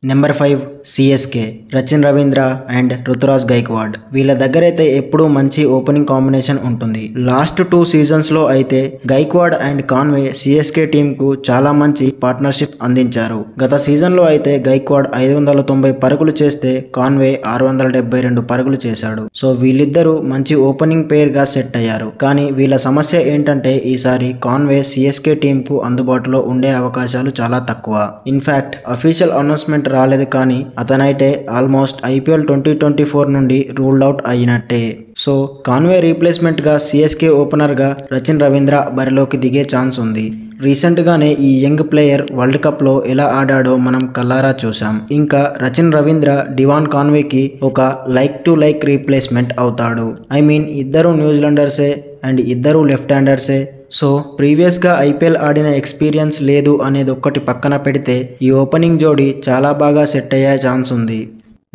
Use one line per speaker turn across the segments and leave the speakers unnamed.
Number 5 CSK Rachin Ravindra and Ruturaj Gaikwad. వీళ్ళ దగ్గర అయితే ఎప్పుడూ మంచి ఓపెనింగ్ కాంబినేషన్ ఉంటుంది. లాస్ట్ 2 సీజన్స్లో అయితే గైక్వాడ్ అండ్ కాన్వే సిఎస్కే టీంకు చాలా మంచి పార్ట్నర్షిప్ అందించారు. గత సీజన్లో అయితే గైక్వాడ్ 590 పరుగులు చేస్తే కాన్వే 672 పరుగులు చేశాడు. సో వీళ్ళిద్దరూ మంచి ఓపెనింగ్ పేర్ గా సెట్ అయ్యారు. కానీ వీళ్ళ సమస్య ఏంటంటే ఈసారి కాన్వే సిఎస్కే టీంకు అందుబాటులో ఉండే అవకాశాలు చాలా తక్కువ. ఇన్ఫాక్ట్ అఫీషియల్ అనౌన్స్మెంట్ రాలేదు, కానీ అతనైతే ఆల్మోస్ట్ ఐపీఎల్ 2024 నుండి రూల్డ్ అవుట్ అయినట్టే. సో కాన్వే రీప్లేస్మెంట్ గా సిఎస్కే ఓపెనర్ గా రచిన్ రవీంద్ర బరిలోకి దిగే ఛాన్స్ ఉంది. రీసెంట్ గానే ఈ యంగ్ ప్లేయర్ వరల్డ్ కప్ లో ఎలా ఆడాడో మనం కల్లారా చూసాం. ఇంకా రచిన్ రవీంద్ర డివాన్ కాన్వేకి ఒక లైక్ టు లైక్ రీప్లేస్మెంట్ అవుతాడు. ఐ మీన్ ఇద్దరు న్యూజిలాండర్సే అండ్ ఇద్దరు లెఫ్ట్ హ్యాండర్సే. సో ప్రీవియస్గా ఐపీఎల్ ఆడిన ఎక్స్పీరియన్స్ లేదు అనేది ఒక్కటి పక్కన పెడితే ఈ ఓపెనింగ్ జోడీ చాలా బాగా సెట్ అయ్యే ఛాన్స్ ఉంది.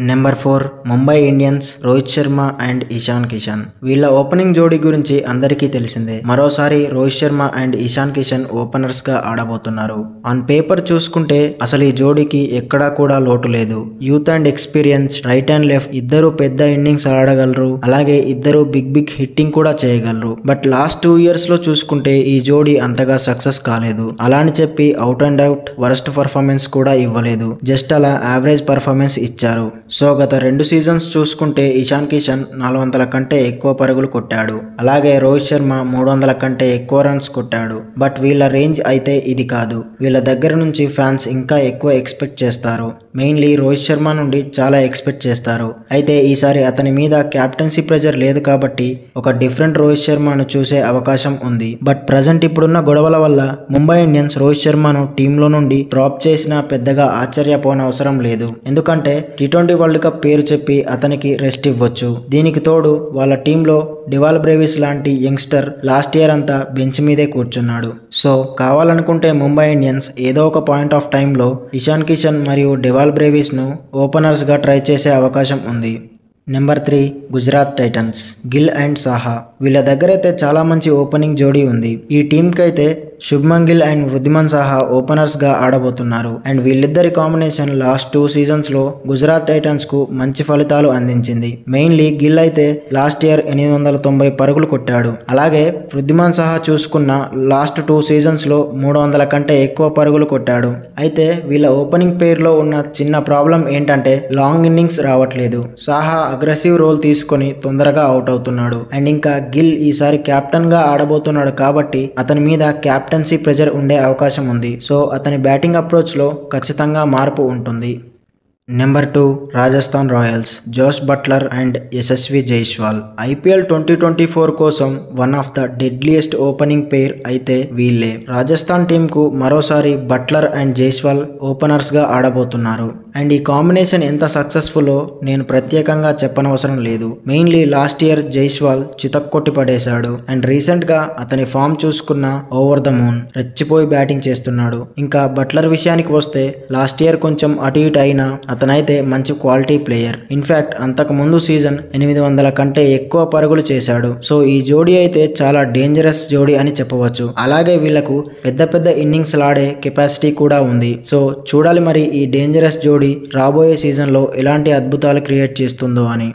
Number 4 Mumbai Indians Rohit Sharma and Ishan Kishan. వీళ్ళ ఓపెనింగ్ జోడీ గురించి అందరికీ తెలిసిందే. మరోసారి రోహిత్ శర్మ అండ్ ఇషాన్ కిషన్ ఓపెనర్స్ గా ఆడబోతున్నారు. ఆన్ పేపర్ చూసుకుంటే అసలు ఈ జోడీకి ఎక్కడా కూడా లోటు లేదు. Youth and experience, right and left ఇద్దరు పెద్ద ఇన్నింగ్స్ ఆడగలరు. అలాగే ఇద్దరు బిగ్ హిట్టింగ్ కూడా చేయగలరు. బట్ లాస్ట్ 2 years లో చూసుకుంటే ఈ జోడీ అంతగా సక్సెస్ కాలేదు. అలా అని చెప్పి out and out worst performance కూడా ఇవ్వలేదు. జస్ట్ అలా యావరేజ్ పర్ఫార్మెన్స్ ఇచ్చారు. సో గత 2 సీజన్స్ చూసుకుంటే ఇషాన్ కిషన్ 400 కంటే ఎక్కువ పరుగులు కొట్టాడు. అలాగే రోహిత్ శర్మ 300 కంటే ఎక్కువ రన్స్ కొట్టాడు. బట్ వీళ్ళ రేంజ్ అయితే ఇది కాదు. వీళ్ళ దగ్గర నుంచి ఫ్యాన్స్ ఇంకా ఎక్కువ ఎక్స్పెక్ట్ చేస్తారు. మెయిన్లీ రోహిత్ శర్మ నుండి చాలా ఎక్స్పెక్ట్ చేస్తారు. అయితే ఈసారి అతని మీద క్యాప్టెన్సీ ప్రెజర్ లేదు కాబట్టి ఒక డిఫరెంట్ రోహిత్ శర్మను చూసే అవకాశం ఉంది. బట్ ప్రజెంట్ ఇప్పుడున్న గొడవల వల్ల ముంబై ఇండియన్స్ రోహిత్ శర్మను టీంలో నుండి డ్రాప్ చేసినా పెద్దగా ఆశ్చర్యపోనవసరం లేదు. ఎందుకంటే T20 వరల్డ్ కప్ పేరు చెప్పి అతనికి రెస్ట్ ఇవ్వచ్చు. దీనికి తోడు వాళ్ళ టీంలో డివాల్ బ్రేవిస్ లాంటి యంగ్స్టర్ లాస్ట్ ఇయర్ అంతా బెంచ్ మీదే కూర్చున్నాడు. సో కావాలనుకుంటే ముంబై ఇండియన్స్ ఏదో ఒక పాయింట్ ఆఫ్ టైంలో ఇషాన్ కిషన్ మరియు డివాల్ బ్రేవిస్ ను ఓపెనర్స్ గా ట్రై చేసే అవకాశం ఉంది. Number 3 Gujarat Titans Gill and Saha. వీళ్ళ దగ్గర అయితే చాలా మంచి ఓపెనింగ్ జోడీ ఉంది. ఈ టీంకి అయితే శుభ్మన్ గిల్ అండ్ వృద్ధిమన్ సాహా ఓపెనర్స్ గా ఆడబోతున్నారు. అండ్ వీళ్ళిద్దరి కాంబినేషన్ లాస్ట్ 2 సీజన్స్ లో గుజరాత్ టైటన్స్ కు మంచి ఫలితాలు అందించింది. మెయిన్లీ గిల్ అయితే లాస్ట్ ఇయర్ 890 పరుగులు కొట్టాడు. అలాగే వృద్ధిమన్ సాహా చూసుకున్న లాస్ట్ 2 సీజన్స్ లో 300 కంటే ఎక్కువ పరుగులు కొట్టాడు. అయితే వీళ్ళ ఓపెనింగ్ పేర్ లో ఉన్న చిన్న ప్రాబ్లం ఏంటంటే లాంగ్ ఇన్నింగ్స్ రావట్లేదు. సాహా అగ్రెసివ్ రోల్ తీసుకొని తొందరగా అవుట్ అవుతున్నాడు. అండ్ ఇంకా గిల్ ఈసారి కెప్టెన్ గా ఆడబోతున్నాడు కాబట్టి అతని మీద క్యాప్టెన్సీ ప్రెజర్ ఉండే అవకాశం ఉంది. సో అతని బ్యాటింగ్ అప్రోచ్ లో ఖచ్చితంగా మార్పు ఉంటుంది. Number 2 Rajasthan Royals Jos Buttler and Yashasvi Jaiswal. IPL 2024 కోసం one of the deadliest opening pair అయితే వీళ్ళే. రాజస్థాన్ టీంకు మరోసారి బట్లర్ అండ్ జైస్వాల్ ఓపెనర్స్ గా ఆడబోతున్నారు. అండ్ ఈ కాంబినేషన్ ఎంత సక్సెస్ఫుల్లో నేను ప్రత్యేకంగా చెప్పనవసరం లేదు. మెయిన్లీ లాస్ట్ ఇయర్ జైస్వాల్ చితక్కొట్టి పడేశాడు. అండ్ రీసెంట్ గా అతని ఫామ్ చూసుకున్న ఓవర్ ద మూన్ రెచ్చిపోయి బ్యాటింగ్ చేస్తున్నాడు. ఇంకా బట్లర్ విషయానికి వస్తే లాస్ట్ ఇయర్ కొంచెం అటు ఇటు అయినా అతనైతే మంచి క్వాలిటీ ప్లేయర్. ఇన్ఫాక్ట్ అంతకు ముందు సీజన్ 800 కంటే ఎక్కువ పరుగులు చేశాడు. సో ఈ జోడీ అయితే చాలా డేంజరస్ జోడీ అని చెప్పవచ్చు. అలాగే వీళ్లకు పెద్ద ఇన్నింగ్స్ ఆడే కెపాసిటీ కూడా ఉంది. సో చూడాలి మరి ఈ డేంజరస్ జోడీ రాబోయే సీజన్ లో ఎలాంటి అద్భుతాలు క్రియేట్ చేస్తుందో అని.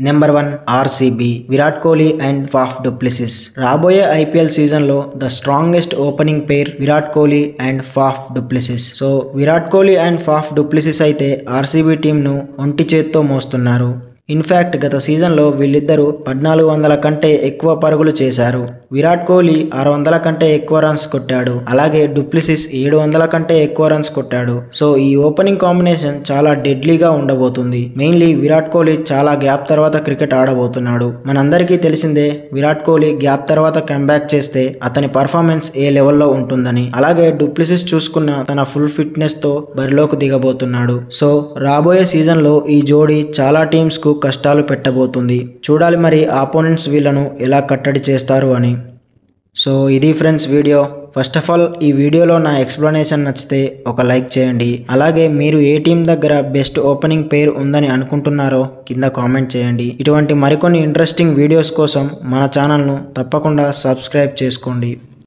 Number 1 RCB Virat Kohli and Faf du Plessis. రాబోయే ఐపీఎల్ సీజన్ లో the strongest opening pair Virat Kohli and Faf du Plessis. So Virat Kohli and Faf du Plessis అయితే ఆర్సీబీ టీమ్ ను ఒంటి చేత్తో మోస్తున్నారు. ఇన్ఫాక్ట్ గత సీజన్లో వీళ్ళిద్దరూ 1400 కంటే ఎక్కువ పరుగులు చేశారు. విరాట్ కోహ్లీ 600 కంటే ఎక్కువ రన్స్ కొట్టాడు. అలాగే డుప్లెసిస్ 700 కంటే ఎక్కువ రన్స్ కొట్టాడు. సో ఈ ఓపెనింగ్ కాంబినేషన్ చాలా డెడ్లీగా ఉండబోతుంది. మెయిన్లీ విరాట్ కోహ్లీ చాలా గ్యాప్ తర్వాత క్రికెట్ ఆడబోతున్నాడు. మనందరికీ తెలిసిందే విరాట్ కోహ్లీ గ్యాప్ తర్వాత కంబ్యాక్ చేస్తే అతని పర్ఫార్మెన్స్ ఏ లెవెల్లో ఉంటుందని. అలాగే డుప్లెసిస్ చూసుకున్న తన ఫుల్ ఫిట్నెస్ తో బరిలోకి దిగబోతున్నాడు. సో రాబోయే సీజన్ లో ఈ జోడీ చాలా టీమ్స్ కు కష్టాలు పెట్టబోతుంది. చూడాలి మరి ఆపోనెంట్స్ వీళ్ళను ఎలా కట్టడి చేస్తారు అని. సో ఇది friends video. First of all ఈ వీడియోలో నా ఎక్స్ప్లెనేషన్ నచ్చితే ఒక లైక్ చేయండి. అలాగే మీరు ఏ టీం దగ్గర బెస్ట్ ఓపెనింగ్ పేర్ ఉందని అనుకుంటున్నారో కింద కామెంట్ చేయండి. ఇటువంటి మరికొన్ని ఇంట్రెస్టింగ్ వీడియోస్ కోసం మన ఛానల్ను తప్పకుండా సబ్స్క్రైబ్ చేసుకోండి.